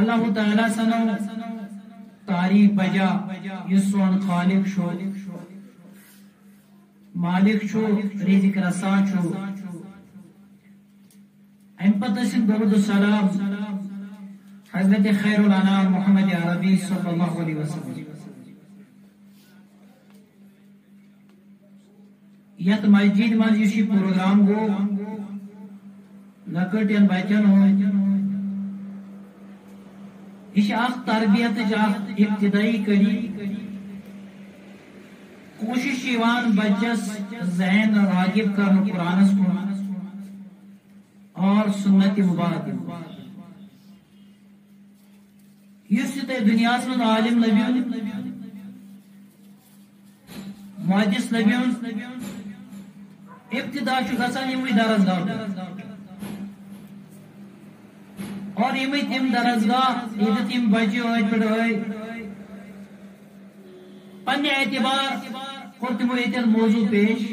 اللہ تعالیٰ سنو تعریف بجا یہ سون خالق شو مالک شو رزق رسا شو ام پتہ درود السلام حضرت خیر الانام محمد عربی صلی اللہ علیہ وسلم یت مسجد مز یہ پروگرام گو لکٹین بچن یہ تربیت ابتدائی کری کوشش بچس ذہن راغب کر قرآنس کن اور سنت مبارک اس دنیا من عالم لبیون محدث لبیون ابتدا گھان یمے درسگاہ اور یمے تم درسگاہ یہ تم بچہ پہ پنہ اعتبار کور تمو یہ موضوع پیش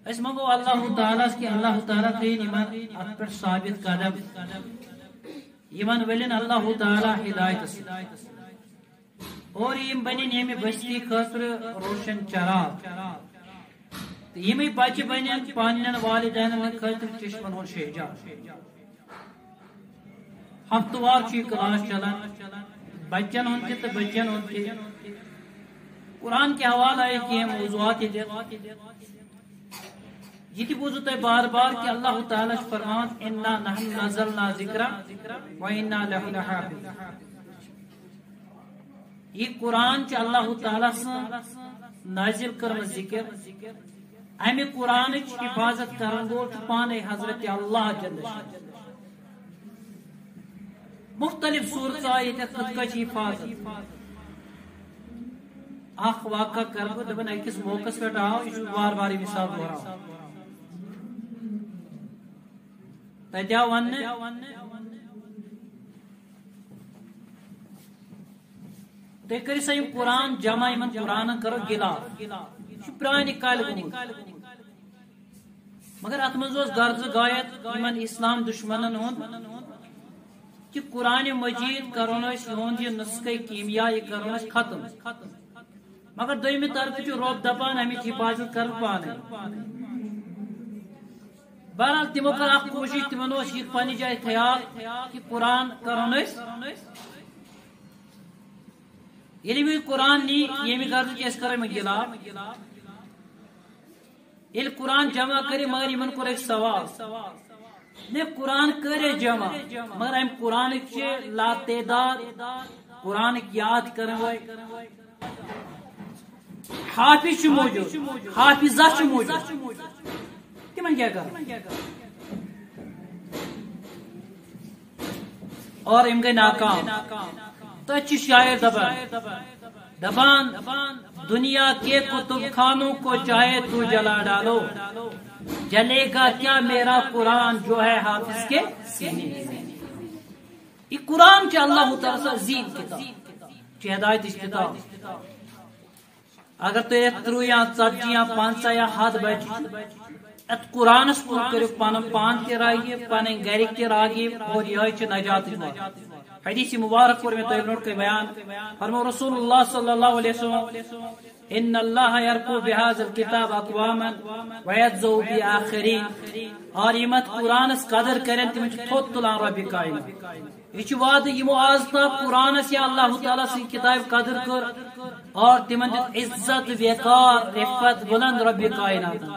اس منگو اللہ تعالیٰ کہ اللہ تعالیٰ کرین ات پہ ثابت قدم یمن ولن اللہ تعالیٰ ہدایت اور یم بنن یمہ بستی خاطر روشن چراغ یمے بچہ بنن پنن والدین خاطر چشمن ہن شہجا ہفتوار کلاس چلان بچن ہن تہ بچن ہن تہ قرآن کے حوالہ ہے کہ موضوعات یہ بوزو تہ بار بار کہ اللہ تعالیٰ فرمان انا نحن نزلنا ذکر و انا لہ لحافظون یہ قرآن چ اللہ تعالیٰ نازل کرم ذکر امہ قرآن حفاظت کرن وول پانے حضرت اللہ جل مختلف صورت آئی کت حفاظت اخ واقع کرب دپن اکس موقع پہ آو یہ بار بار مثال دہراو تتہ آو ون تھی کرو سا قرآن جمع ان قرآن کرو گلاف یہ پرانہ کال گومت مگر ات مز غرض غایت ان اسلام دشمنن ہند کہ قرآن مجید کرون یہ نسخہ کیمیا یہ کرون ختم مگر دویمہ طرف رب دپان امچ حفاظت کر پانے بہرحال تمو کر اخ کوشش تمن یہ پنہ جائے خیال کہ قرآن کرون یل قرآن نی یمہ غرض اس کرو گلاف یل قرآن جمع کر مگر ان کور ایک سوال نے قرآن کرے جمع مگر ام قرآن لا تعداد قرآن یاد کرنے حافظ موجود حافظہ موجود تمن کیا کر اور ام گئی ناکام تو شاعر دبان دنیا کے کتب خانوں کو چاہے تو جلا ڈالو جلے گا کیا میرا قرآن جو ہے حافظ کے سینے یہ قرآن چ اللہ تعالیٰ زین کتاب ہدایت کتاب اگر تو 30 یا 40 یا 50 یا 100 بچ ات قرآن پور کرو پن پان تہ راغب پن گرک تہ راغب اور یہ نجات حدیث مبارک پر میں تو نوٹ کے بیان فرمو رسول اللہ صلی اللہ علیہ وسلم ان اللہ یرکو بهذا الكتاب اقواما ويجزو باخرین اور یمت قرآن قدر کرن تم تھوت تلان رب کائنات یہ وعد یمو آز تک قرآن یا اللہ تعالیٰ سی کتاب قدر کر اور تمن عزت وقار عفت بلند رب کائنات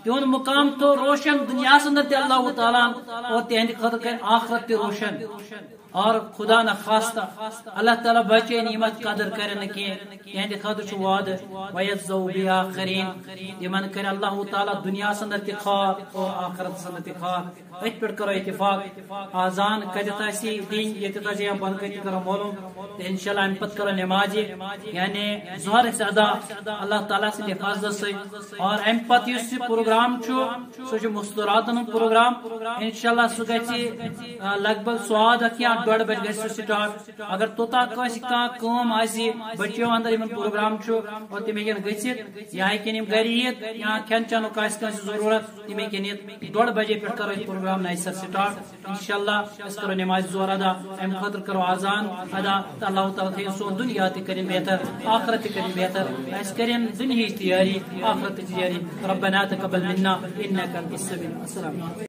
تہد مقام تو روشن دنیا اندر تہ اللہ تعالیٰ اور تہند خاطر کر آخرت تہ روشن اور خدا نخواستہ اللہ تعالیٰ بچے نعمت قدر کرن کی تہند خاطر چھ وعد ویجزو بآخرین یمن کر اللہ تعالیٰ دنیا اندر تہ خار اور آخرت اندر تہ خار ات پہ کرو اتفاق آزان کتت دین یہ بند کت کرو معلوم انشاءاللہ ام پت کرو نماز یعنی ظہر سے ادا اللہ تعالیٰ سے حفاظت سے اور ام پت اس پروگرام پروگرام سہ مستوراتن پروگرام انشاءاللہ سہ گی لگ بھگ سواد یا 1:30 بج گھس سٹارٹ اگر توتہ کم بچیو اندر ان پروگرام اور تم ہن گھت یا ہن گھر یت یا کھین چنک ضرورت تم ہن 1:30 بجے پہ کرو یہ پروگرام نئی سر سٹارٹ انشاءاللہ اس کرو نماز زور ادا ام خاطر کرو اذان ادا اللہ تعالیٰ تھے سون دنیا تہ کرن بہتر آخرت تہ کرن بہتر اس کرن دنیا تیاری آخرت تیاری ربنا تقبل منا انك انت السميع العليم. السلام